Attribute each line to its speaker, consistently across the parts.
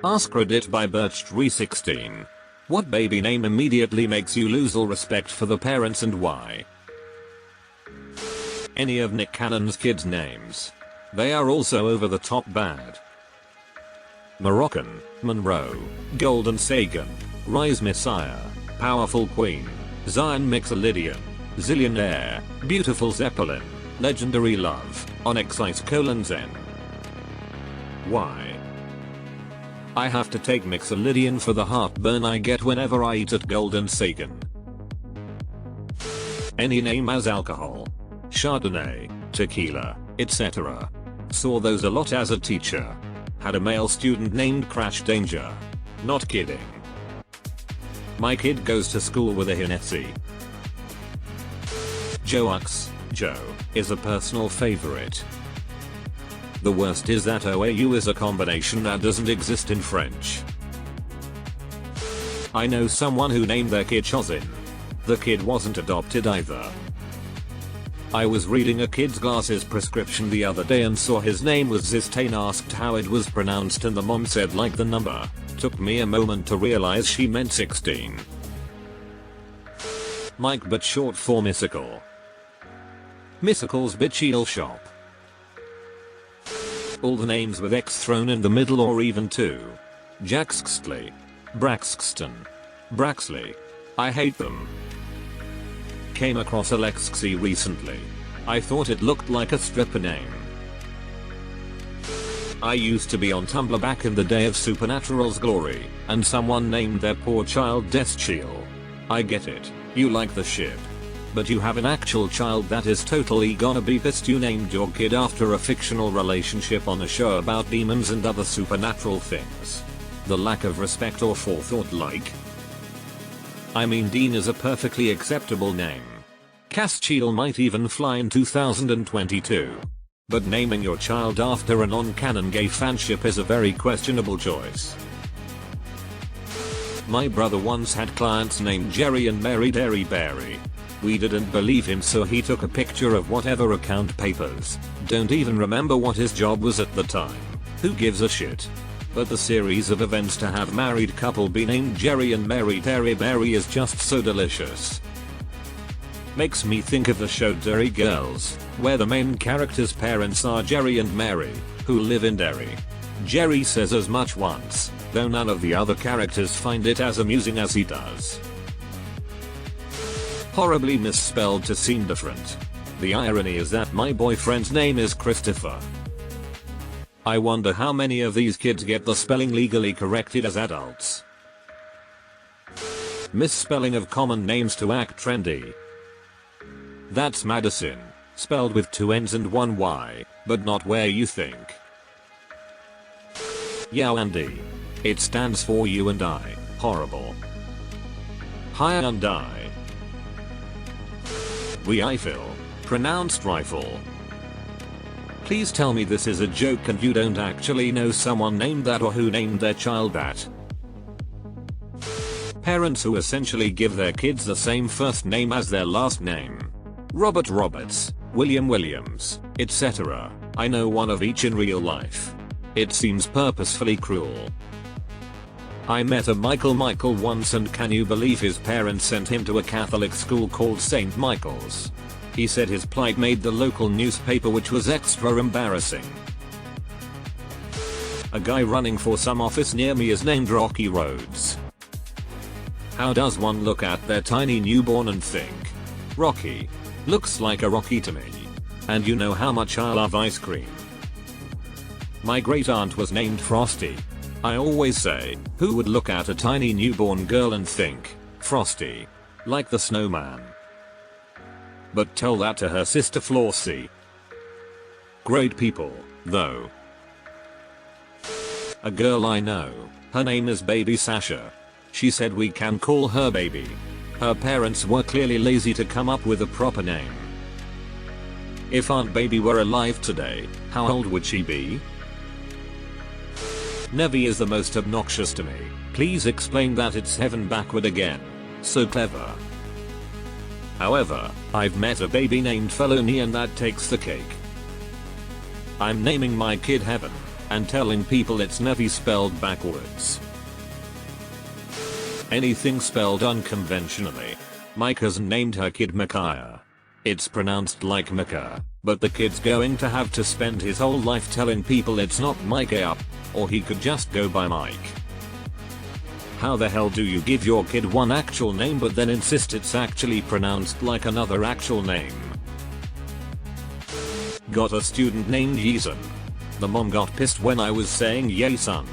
Speaker 1: AskReddit by Birch316. What baby name immediately makes you lose all respect for the parents and why? Any of Nick Cannon's kids' names. They are also over the top bad. Moroccan, Monroe, Golden Sagan, Rise Messiah, Powerful Queen, Zion Mixolydian, Zillionaire, Beautiful Zeppelin, Legendary Love, Onyx Ice Zen. Why? I have to take Mixolydian for the heartburn I get whenever I eat at Golden Sagan. Any name as alcohol, Chardonnay, tequila, etc. Saw those a lot as a teacher. Had a male student named Crash Danger. Not kidding. My kid goes to school with a Hennessy. Joe is a personal favorite. The worst is that OAU is a combination that doesn't exist in French. I know someone who named their kid Chozin. The kid wasn't adopted either. I was reading a kid's glasses prescription the other day and saw his name was Zistain, asked how it was pronounced and the mom said like the number. Took me a moment to realize she meant 16. Mike but short for Mysical. Mysical's bitchy shop. All the names with X thrown in the middle or even 2. Jaxxley, Braxton, Braxley. I hate them. Came across Alexxy recently. I thought it looked like a stripper name. I used to be on Tumblr back in the day of Supernatural's glory, and someone named their poor child Deschiel. I get it, you like the shit. But you have an actual child that is totally gonna be pissed you named your kid after a fictional relationship on a show about demons and other supernatural things. The lack of respect or forethought like. I mean, Dean is a perfectly acceptable name. Castiel might even fly in 2022. But naming your child after a non-canon gay fanship is a very questionable choice. My brother once had clients named Jerry and Mary Derry Berry. We didn't believe him, so he took a picture of whatever account papers. Don't even remember what his job was at the time. Who gives a shit? But the series of events to have married couple be named Jerry and Mary Derry Berry is just so delicious. Makes me think of the show Derry Girls, where the main character's parents are Jerry and Mary, who live in Derry. Jerry says as much once, though none of the other characters find it as amusing as he does. Horribly misspelled to seem different. The irony is that my boyfriend's name is Christopher. I wonder how many of these kids get the spelling legally corrected as adults. Misspelling of common names to act trendy. That's Madison, spelled with 2 N's and 1 Y, but not where you think. Yowandi. It stands for you and I. Horrible. Hyundai. Eiffel, pronounced rifle. Please tell me this is a joke and you don't actually know someone named that or who named their child that. Parents who essentially give their kids the same first name as their last name. Robert Roberts, William Williams, etc. I know one of each in real life. It seems purposefully cruel. I met a Michael once, and can you believe his parents sent him to a Catholic school called St. Michael's? He said his plight made the local newspaper, which was extra embarrassing. A guy running for some office near me is named Rocky Roads. How does one look at their tiny newborn and think, Rocky? Looks like a Rocky to me. And you know how much I love ice cream. My great aunt was named Frosty. I always say, who would look at a tiny newborn girl and think, Frosty? Like the snowman. But tell that to her sister Flossie. Great people, though. A girl I know, her name is Baby Sasha. She said we can call her Baby. Her parents were clearly lazy to come up with a proper name. If Aunt Baby were alive today, how old would she be? Nevi is the most obnoxious to me. Please explain that it's heaven backward again. So clever. However, I've met a baby named Felony and that takes the cake. I'm naming my kid Heaven. and telling people it's Nevi spelled backwards. Anything spelled unconventionally. My cousin named her kid Micaiah. It's pronounced like Micah, but the kid's going to have to spend his whole life telling people it's not Micaiah, or he could just go by Mike. How the hell do you give your kid one actual name but then insist it's actually pronounced like another actual name? Got a student named Yeeson. The mom got pissed when I was saying yay son.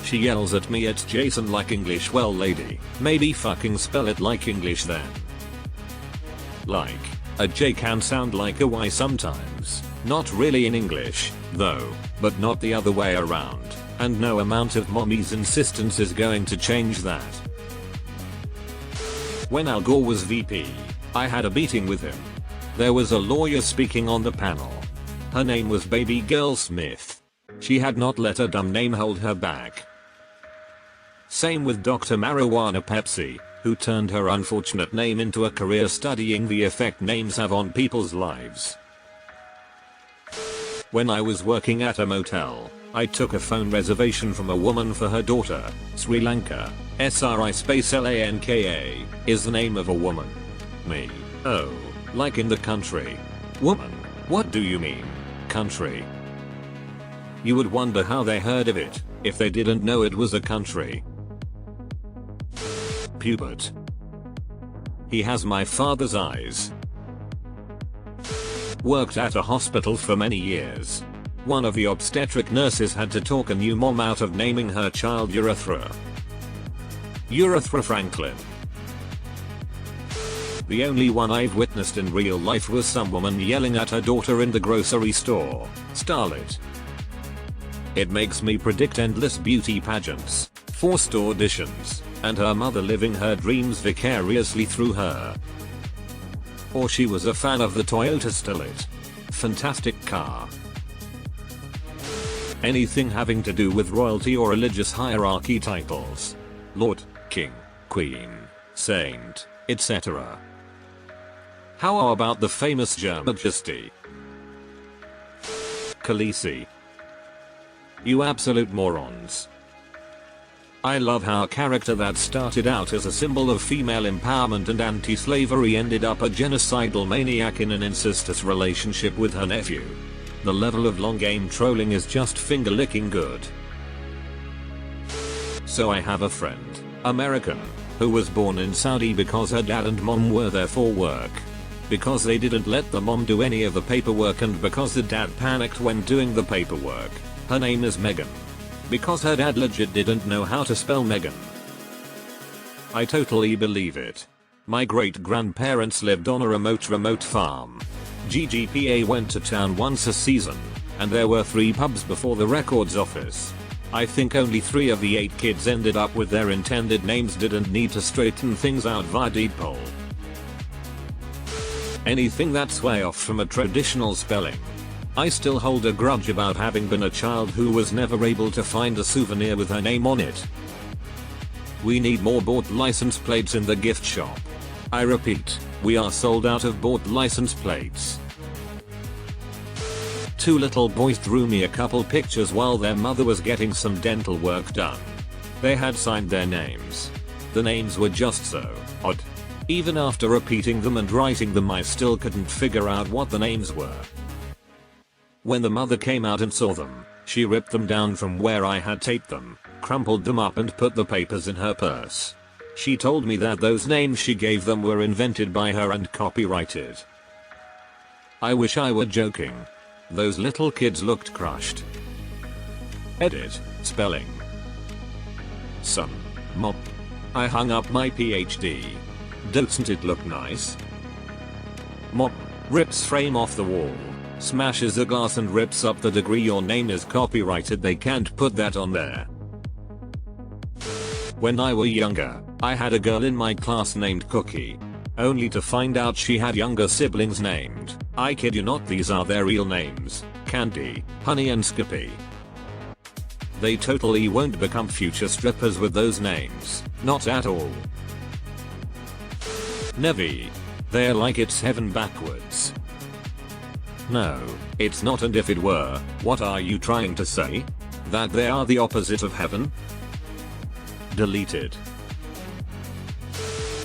Speaker 1: She yells at me it's Jason like English. Well lady, maybe fucking spell it like English then. Like, a J can sound like a Y sometimes. Not really in English, though, but not the other way around, and no amount of mommy's insistence is going to change that. When Al Gore was VP, I had a meeting with him. There was a lawyer speaking on the panel. Her name was Baby Girl Smith. She had not let her dumb name hold her back. Same with Dr. Marijuana Pepsi, who turned her unfortunate name into a career studying the effect names have on people's lives. When I was working at a motel, I took a phone reservation from a woman for her daughter. Sri Lanka, SRI space LANKA, is the name of a woman. Me. Oh, like in the country. Woman. What do you mean? Country. You would wonder how they heard of it, if they didn't know it was a country. Pubert. He has my father's eyes. Worked at a hospital for many years. One of the obstetric nurses had to talk a new mom out of naming her child Urethra. Urethra Franklin. The only one I've witnessed in real life was some woman yelling at her daughter in the grocery store. Starlet. It makes me predict endless beauty pageants, forced auditions, and her mother living her dreams vicariously through her. Or she was a fan of the Toyota Starlet. Fantastic car. Anything having to do with royalty or religious hierarchy titles. Lord, King, Queen, Saint, etc. How about the famous Your Majesty? Khaleesi. You absolute morons. I love how a character that started out as a symbol of female empowerment and anti-slavery ended up a genocidal maniac in an incestuous relationship with her nephew. The level of long game trolling is just finger-licking good. So I have a friend, American, who was born in Saudi because her dad and mom were there for work. Because they didn't let the mom do any of the paperwork and because the dad panicked when doing the paperwork. Her name is Megan. Because her dad legit didn't know how to spell Megan. I totally believe it. My great-grandparents lived on a remote farm. GGPA went to town once a season, and there were 3 pubs before the records office. I think only 3 of the 8 kids ended up with their intended names. Didn't need to straighten things out via deed poll. Anything that's way off from a traditional spelling. I still hold a grudge about having been a child who was never able to find a souvenir with her name on it. We need more bought license plates in the gift shop. I repeat, we are sold out of bought license plates. 2 little boys drew me a couple pictures while their mother was getting some dental work done. They had signed their names. The names were just so odd. Even after repeating them and writing them, I still couldn't figure out what the names were. When the mother came out and saw them, she ripped them down from where I had taped them, crumpled them up and put the papers in her purse. She told me that those names she gave them were invented by her and copyrighted. I wish I were joking. Those little kids looked crushed. Edit, spelling. Son. Mop. I hung up my PhD. Doesn't it look nice? Mop. Rips frame off the wall. Smashes a glass and rips up the degree. Your name is copyrighted. They can't put that on there. When I were younger, I had a girl in my class named Cookie. Only to find out she had younger siblings named, I kid you not, these are their real names, Candy, Honey and Skippy. They totally won't become future strippers with those names, not at all. Nevi. They're like it's heaven backwards. No, it's not, and if it were, what are you trying to say? That they are the opposite of heaven? Deleted.